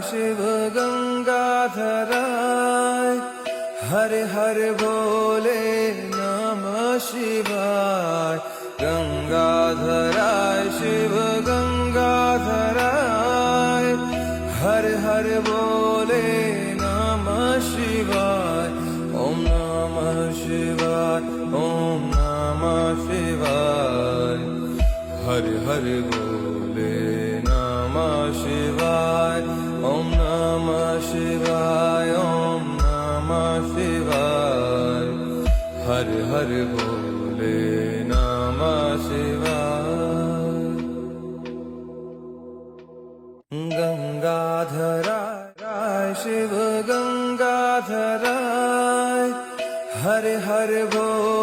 शिव गंगाधराय हर हर भोले नमः शिवाय गंगाधराय शिव गंगाधराय हर हर भोले नमः शिवाय ओम नमः शिवाय ओम नमः शिवाय हर हर भोले नमः शिवाय ओम नमः शिवाय ओम नमः शिवाय हर हर भोले नमः शिवाय गंगाधराय शिव गंगाधराय हर हर भोले